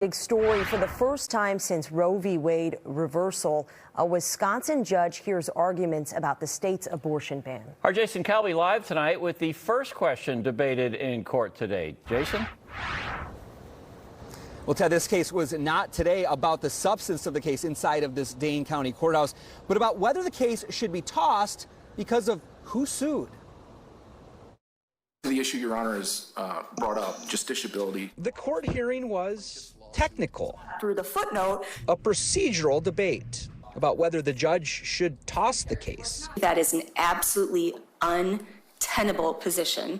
Big story. For the first time since Roe v. Wade reversal, a Wisconsin judge hears arguments about the state's abortion ban. Our Jason Calvi live tonight with the first question debated in court today. Jason? Well, Ted, this case was not today about the substance of the case inside of this Dane County courthouse, but about whether the case should be tossed because of who sued. The issue Your Honor has brought up, justiciability. The court hearing was technical. Through the footnote, a procedural debate about whether the judge should toss the case. that is an absolutely untenable position.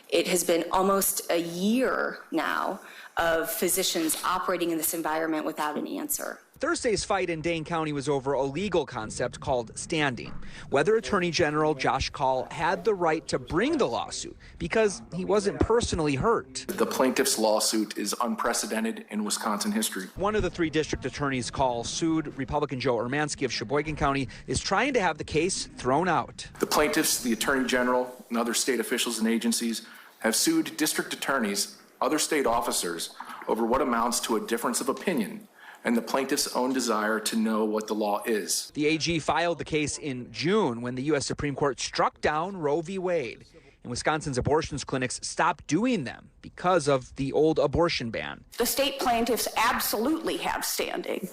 It has been almost a year now of physicians operating in this environment without an answer. Thursday's fight in Dane County was over a legal concept called standing. Whether Attorney General Josh Kaul had the right to bring the lawsuit because he wasn't personally hurt. The plaintiff's lawsuit is unprecedented in Wisconsin history. One of the three district attorneys Kaul sued, Republican Joe Urmanski of Sheboygan County, is trying to have the case thrown out. The plaintiffs, the Attorney General, and other state officials and agencies have sued district attorneys, other state officers, over what amounts to a difference of opinion and the plaintiff's own desire to know what the law is. The AG filed the case in June when the U.S. Supreme Court struck down Roe v. Wade. And Wisconsin's abortion clinics stopped doing them because of the old abortion ban. The state plaintiffs absolutely have standing.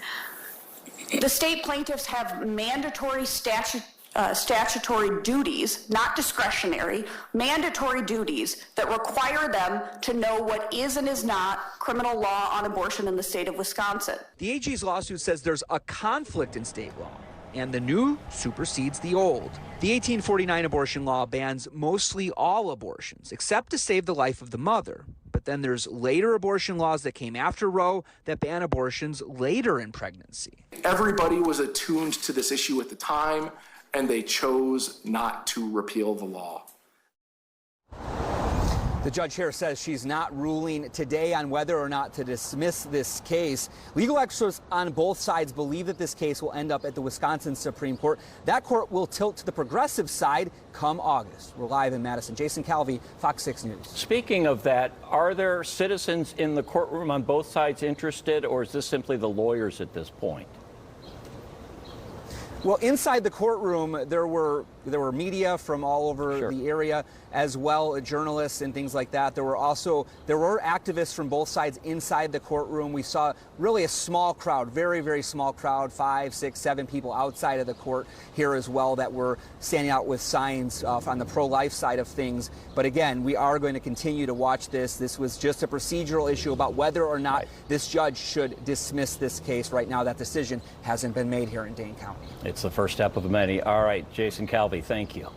The state plaintiffs have mandatory statutory duties, not discretionary, mandatory duties that require them to know what is and is not criminal law on abortion in the state of Wisconsin. The AG's lawsuit says there's a conflict in state law, and the new supersedes the old. The 1849 abortion law bans mostly all abortions, except to save the life of the mother. But then there's later abortion laws that came after Roe that ban abortions later in pregnancy. Everybody was attuned to this issue at the time, and they chose not to repeal the law. The judge here says she's not ruling today on whether or not to dismiss this case. Legal experts on both sides believe that this case will end up at the Wisconsin Supreme Court. That court will tilt to the progressive side come August. We're live in Madison. Jason Calvi, FOX 6 News. Speaking of that, are there citizens in the courtroom on both sides interested, or is this simply the lawyers at this point? Well, inside the courtroom, there were media from all over the area, as well as journalists and things like that. There were activists from both sides inside the courtroom. We saw really a small crowd, very, very small crowd, 5, 6, 7 people outside of the court here as well that were standing out with signs on the pro-life side of things. But again, we are going to continue to watch this. This was just a procedural issue about whether or not this judge should dismiss this case. Right now, that decision hasn't been made here in Dane County. It's the first step of many. All right, Jason Calvi, thank you.